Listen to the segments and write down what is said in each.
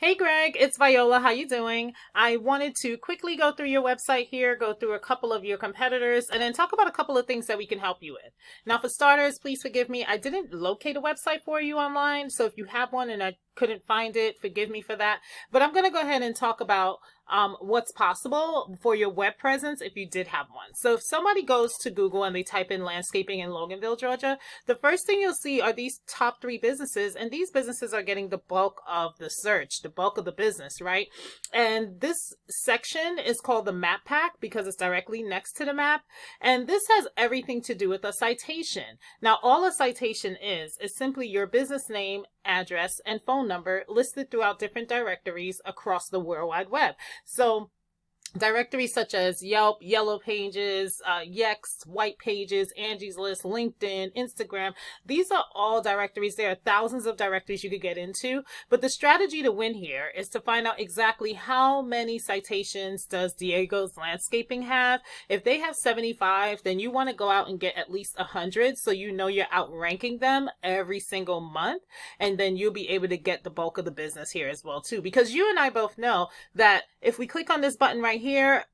Hey Greg, it's Viola. How you doing? I wanted to quickly go through your website here, go through a couple of your competitors, and then talk about a couple of things that we can help you with. Now, for starters, please forgive me. I didn't locate a website for you online, so if you have one and I couldn't find it, forgive me for that. But I'm going to go ahead and talk about what's possible for your web presence if you did have one. So if somebody goes to Google and they type in landscaping in Loganville, Georgia, the first thing you'll see are these top 3 businesses, and these businesses are getting the bulk of the search, the bulk of the business, right? And this section is called the map pack because it's directly next to the map. And this has everything to do with a citation. Now, all a citation is simply your business name, address, and phone number listed throughout different directories across the World Wide Web. So directories such as Yelp, Yellow Pages, Yext, White Pages, Angie's List, LinkedIn, Instagram. These are all directories. There are thousands of directories you could get into. But the strategy to win here is to find out exactly how many citations does Diego's Landscaping have. If they have 75, then you want to go out and get at least 100 so you know you're outranking them every single month. And then you'll be able to get the bulk of the business here as well too. Because you and I both know that if we click on this button right here,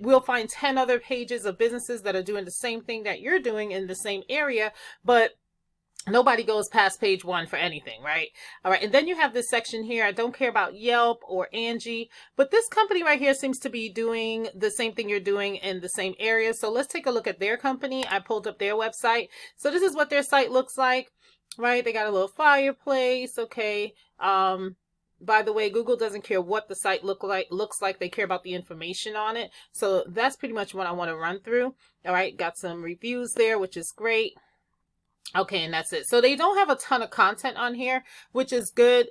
we'll find 10 other pages of businesses that are doing the same thing that you're doing in the same area, but nobody goes past page 1 for anything, right? All right. And then you have this section here. I don't care about Yelp or Angie, but this company right here seems to be doing the same thing you're doing in the same area. So let's take a look at their company. I pulled up their website. So this is what their site looks like, right? They got a little fireplace. Okay. By the way, Google doesn't care what the site looks like. They care about the information on it. So that's pretty much what I want to run through. All right. Got some reviews there, which is great. Okay, and that's it. So they don't have a ton of content on here, which is good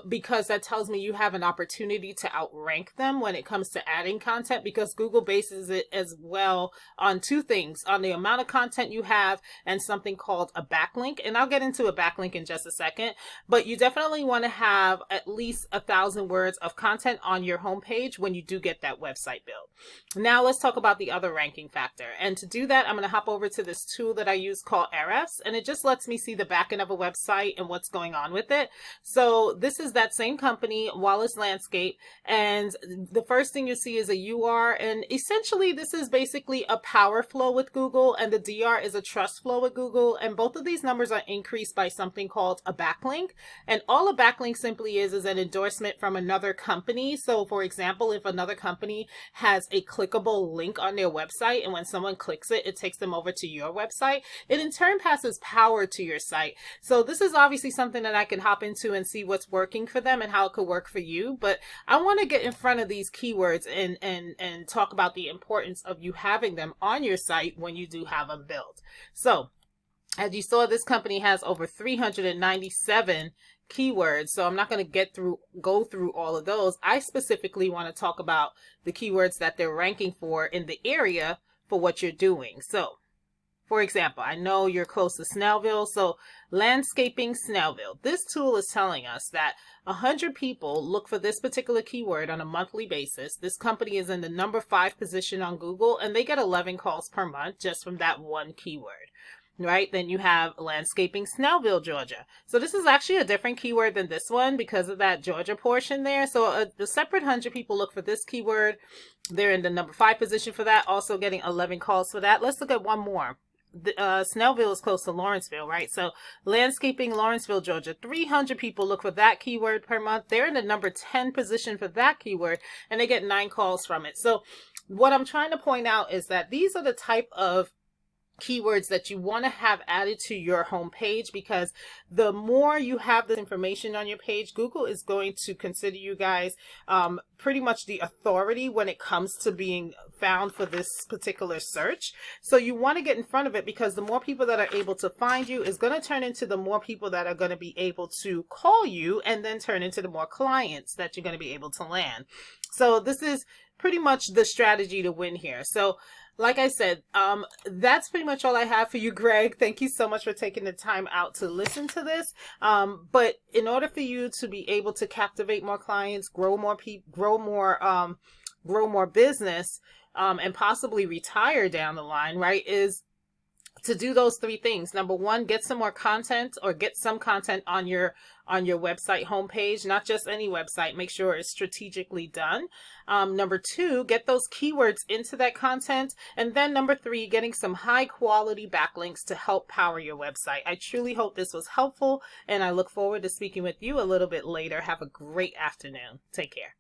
because that tells me you have an opportunity to outrank them when it comes to adding content, because Google bases it as well on 2 things, on the amount of content you have and something called a backlink. And I'll get into a backlink in just a second, but you definitely want to have at least 1,000 words of content on your homepage when you do get that website built. Now let's talk about the other ranking factor. And to do that, I'm going to hop over to this tool that I use called Ahrefs, and it just lets me see the back end of a website and what's going on with it. So this is that same company, Wallace Landscape, and the first thing you see is a UR, and essentially this is basically a power flow with Google, and the DR is a trust flow with Google, and both of these numbers are increased by something called a backlink. And all a backlink simply is an endorsement from another company. So for example, if another company has a clickable link on their website, and when someone clicks it, it takes them over to your website, it in turn passes power to your site. So this is obviously something that I can hop into and see what's working for them and how it could work for you. But I want to get in front of these keywords and talk about the importance of you having them on your site when you do have them built. So as you saw, this company has over 397 keywords. So I'm not going to go through all of those. I specifically want to talk about the keywords that they're ranking for in the area for what you're doing. So for example, I know you're close to Snellville, so landscaping Snellville. This tool is telling us that 100 people look for this particular keyword on a monthly basis. This company is in the number 5 position on Google, and they get 11 calls per month just from that one keyword. Right? Then you have landscaping Snellville, Georgia. So this is actually a different keyword than this one because of that Georgia portion there. So the separate 100 people look for this keyword. They're in the number 5 position for that, also getting 11 calls for that. Let's look at one more. Snellville is close to Lawrenceville, right? So landscaping Lawrenceville, Georgia, 300 people look for that keyword per month. They're in the number 10 position for that keyword, and they get 9 calls from it. So what I'm trying to point out is that these are the type of keywords that you want to have added to your homepage, because the more you have this information on your page, Google is going to consider you guys pretty much the authority when it comes to being found for this particular search. So you want to get in front of it, because the more people that are able to find you is going to turn into the more people that are going to be able to call you, and then turn into the more clients that you're going to be able to land. So this is pretty much the strategy to win here. So like I said, that's pretty much all I have for you, Greg. Thank you so much for taking the time out to listen to this. But in order for you to be able to captivate more clients, grow more business, and possibly retire down the line, right, is to do those three things. Number one, get some more content, or get some content on your website homepage, not just any website. Make sure it's strategically done. Number two, get those keywords into that content. And then number three, getting some high quality backlinks to help power your website. I truly hope this was helpful, and I look forward to speaking with you a little bit later. Have a great afternoon. Take care.